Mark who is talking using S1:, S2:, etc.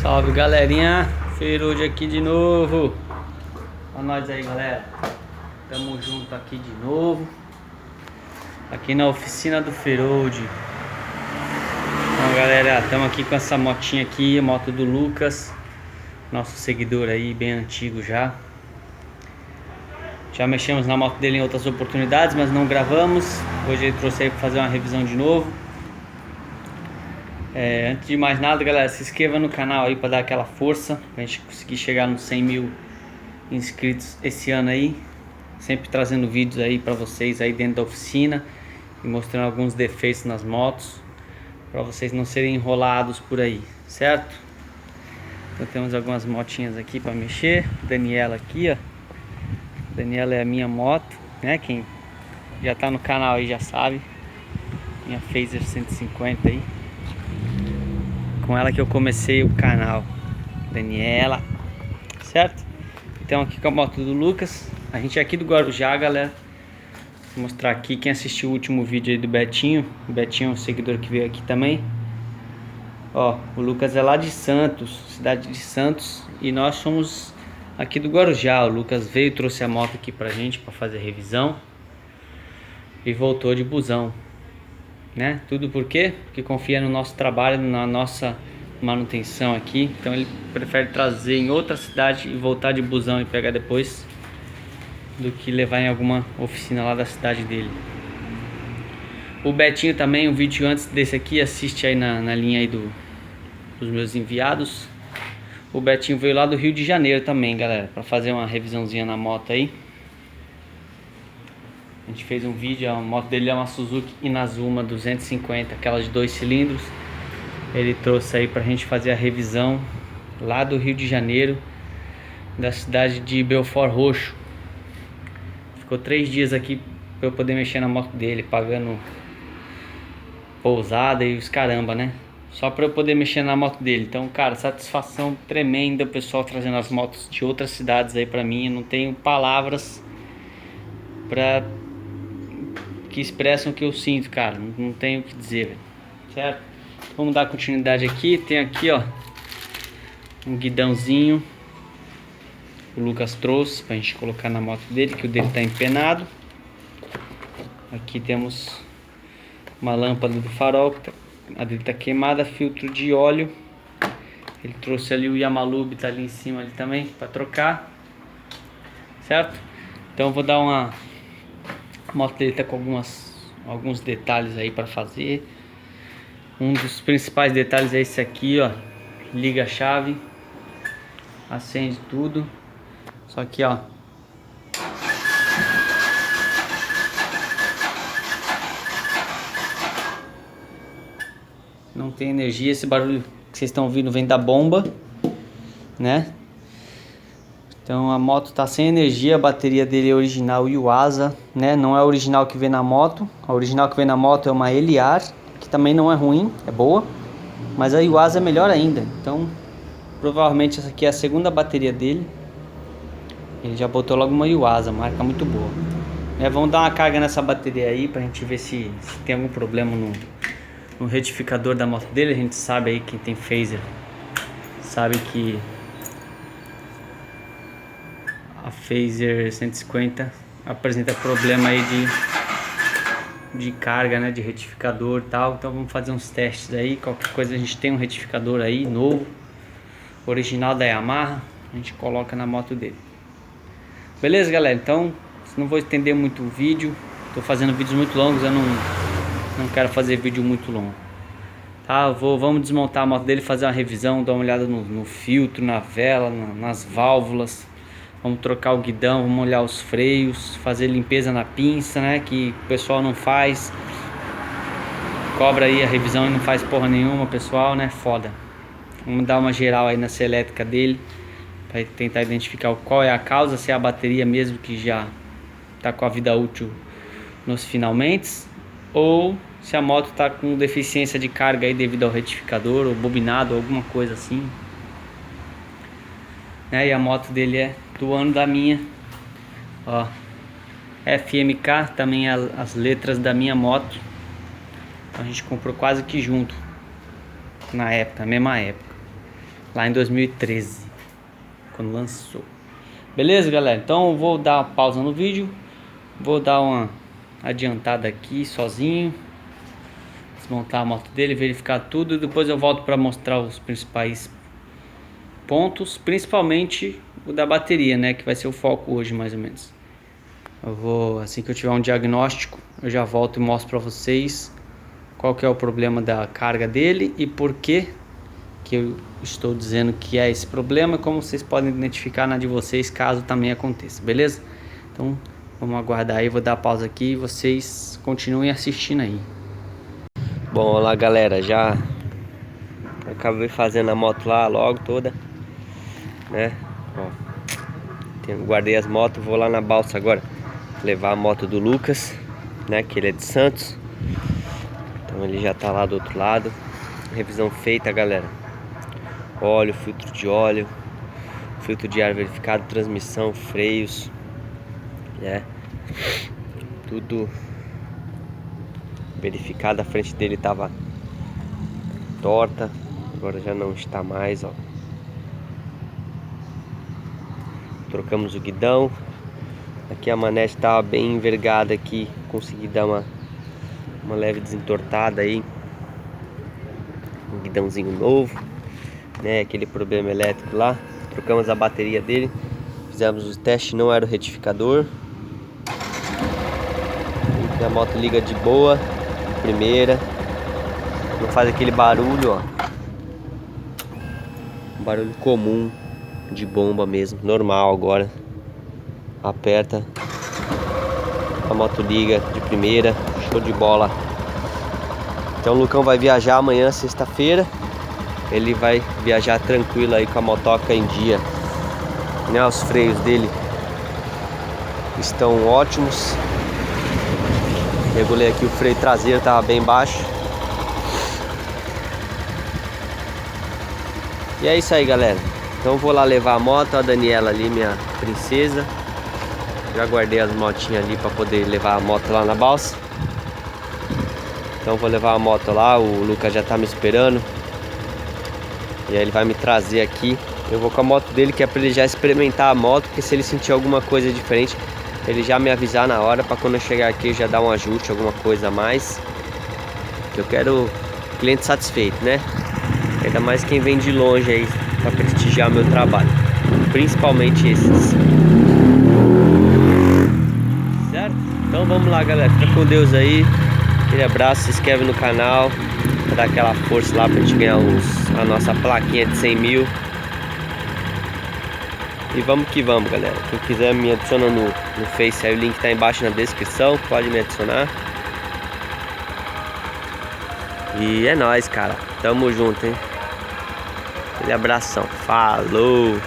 S1: Salve, galerinha, Ferud aqui de novo. Olha nós aí, galera. Tamo junto aqui de novo, aqui na oficina do Ferud. Então, galera, estamos aqui com essa motinha aqui, a moto do Lucas, nosso seguidor aí, bem antigo já. Já mexemos na moto dele em outras oportunidades, mas não gravamos. Hoje ele trouxe aí para fazer uma revisão de novo. Antes de mais nada, galera, se inscreva no canal aí para dar aquela força, pra gente conseguir chegar nos 100 mil inscritos esse ano aí. Sempre trazendo vídeos aí para vocês aí dentro da oficina e mostrando alguns defeitos nas motos, para vocês não serem enrolados por aí, certo? Então temos algumas motinhas aqui para mexer. Daniela aqui, ó. Daniela é a minha moto, né? Quem já tá no canal aí já sabe. Minha Fazer 150 aí. Com ela que eu comecei o canal, Daniela, certo? Então aqui com a moto do Lucas. A gente é aqui do Guarujá, galera. Vou mostrar aqui quem assistiu o último vídeo aí do Betinho. O Betinho é um seguidor que veio aqui também. Ó, o Lucas é lá de Santos, cidade de Santos. E nós somos aqui do Guarujá. O Lucas veio, trouxe a moto aqui pra gente pra fazer revisão. E voltou de busão, né? Tudo por quê? Porque confia no nosso trabalho, na nossa manutenção aqui. Então ele prefere trazer em outra cidade e voltar de busão e pegar depois, do que levar em alguma oficina lá da cidade dele. O Betinho também, um vídeo antes desse aqui, assiste aí na linha aí dos meus enviados. O Betinho veio lá do Rio de Janeiro também, galera, para fazer uma revisãozinha na moto aí. A gente fez um vídeo, a moto dele é uma Suzuki Inazuma 250, aquela de 2 cilindros. Ele trouxe aí pra gente fazer a revisão lá do Rio de Janeiro, da cidade de Belfort Roxo. Ficou 3 dias aqui pra eu poder mexer na moto dele, pagando pousada e os caramba, né? Só pra eu poder mexer na moto dele. Então, cara, satisfação tremenda o pessoal trazendo as motos de outras cidades aí pra mim. Eu não tenho palavras que expressam o que eu sinto, cara. Não tenho o que dizer, véio. Certo? Vamos dar continuidade aqui. Tem aqui, ó, um guidãozinho o Lucas trouxe pra gente colocar na moto dele, que o dele tá empenado. Aqui temos uma lâmpada do farol, a dele tá queimada, filtro de óleo. Ele trouxe ali o Yamalube, tá ali em cima ali também, pra trocar. Certo? Então eu vou dar uma... A moto dele tá com alguns detalhes aí para fazer. Um dos principais detalhes é esse aqui, ó. Liga a chave, acende tudo. Só que, ó, não tem energia. Esse barulho que vocês estão ouvindo vem da bomba, né? Então a moto tá sem energia, a bateria dele é original Yuasa, né? Não é a original que vem na moto. A original que vem na moto é uma Eliar, que também não é ruim, é boa. Mas a Yuasa é melhor ainda. Então provavelmente essa aqui é a segunda bateria dele. Ele já botou logo uma Yuasa, marca muito boa. Vamos dar uma carga nessa bateria aí pra gente ver se tem algum problema no retificador da moto dele. A gente sabe aí, quem tem Fazer sabe que a Fazer 150 apresenta problema aí de carga, né, de retificador e tal. Então vamos fazer uns testes aí. Qualquer coisa a gente tem um retificador aí novo, original da Yamaha, a gente coloca na moto dele. Beleza, galera? Então não vou estender muito o vídeo. Tô fazendo vídeos muito longos, eu não quero fazer vídeo muito longo, tá? Vamos desmontar a moto dele, fazer uma revisão, dar uma olhada no filtro, na vela, nas válvulas. Vamos trocar o guidão, vamos olhar os freios, fazer limpeza na pinça, né? Que o pessoal não faz. Cobra aí a revisão e não faz porra nenhuma, pessoal, né? Foda. Vamos dar uma geral aí nessa elétrica dele, para tentar identificar qual é a causa, se é a bateria mesmo que já tá com a vida útil nos finalmente, ou se a moto tá com deficiência de carga aí devido ao retificador, ou bobinado, ou alguma coisa assim, né? E a moto dele é do ano da minha, ó, FMK, também as letras da minha moto. Então a gente comprou quase que junto, na época, mesma época. lá em 2013, quando lançou. Beleza, galera? Então eu vou dar uma pausa no vídeo, vou dar uma adiantada aqui sozinho, desmontar a moto dele, verificar tudo, e depois eu volto para mostrar os principais pontos, principalmente o da bateria, né, que vai ser o foco hoje mais ou menos. Eu vou, assim que eu tiver um diagnóstico, eu já volto e mostro para vocês qual que é o problema da carga dele e por que eu estou dizendo que é esse problema, como vocês podem identificar na de vocês caso também aconteça, beleza? Então vamos aguardar aí, vou dar pausa aqui e vocês continuem assistindo aí.
S2: Bom, olá galera, já acabei fazendo a moto lá logo toda, né? Ó, guardei as motos, vou lá na balsa agora levar a moto do Lucas, né? Que ele é de Santos, então ele já tá lá do outro lado. Revisão feita, galera. Óleo, filtro de ar verificado, transmissão, freios, né? Tudo verificado. A frente dele tava torta, agora já não está mais, ó. Trocamos o guidão. Aqui a manete estava bem envergada aqui, consegui dar uma leve desentortada aí. Um guidãozinho novo, né? Aquele problema elétrico lá. Trocamos a bateria dele, fizemos o teste, não era o retificador. E a moto liga de boa, de primeira. Não faz aquele barulho, ó. Um barulho comum de bomba mesmo, normal agora. Aperta, a moto liga de primeira, show de bola. Então o Lucão vai viajar amanhã, sexta-feira. Ele vai viajar tranquilo aí com a motoca em dia, né? Os freios dele estão ótimos. Regulei aqui o freio traseiro, tava bem baixo. E é isso aí, galera. Então eu vou lá levar a moto, a Daniela ali, minha princesa. Já guardei as motinhas ali para poder levar a moto lá na balsa. Então vou levar a moto lá, o Lucas já tá me esperando. E aí ele vai me trazer aqui. Eu vou com a moto dele, que é para ele já experimentar a moto, porque se ele sentir alguma coisa diferente, ele já me avisar na hora, para quando eu chegar aqui já dar um ajuste, alguma coisa a mais. Que eu quero o cliente satisfeito, né? Ainda mais quem vem de longe aí para prestigiar meu trabalho. Principalmente esses. Certo? Então vamos lá, galera. Fica com Deus aí. Aquele abraço, se inscreve no canal pra dar aquela força lá pra gente ganhar a nossa plaquinha de 100 mil. E vamos que vamos, galera. Quem quiser me adiciona no Face aí, o link tá embaixo na descrição, pode me adicionar. E é nóis, cara. Tamo junto, hein? Aquele abração. Falou!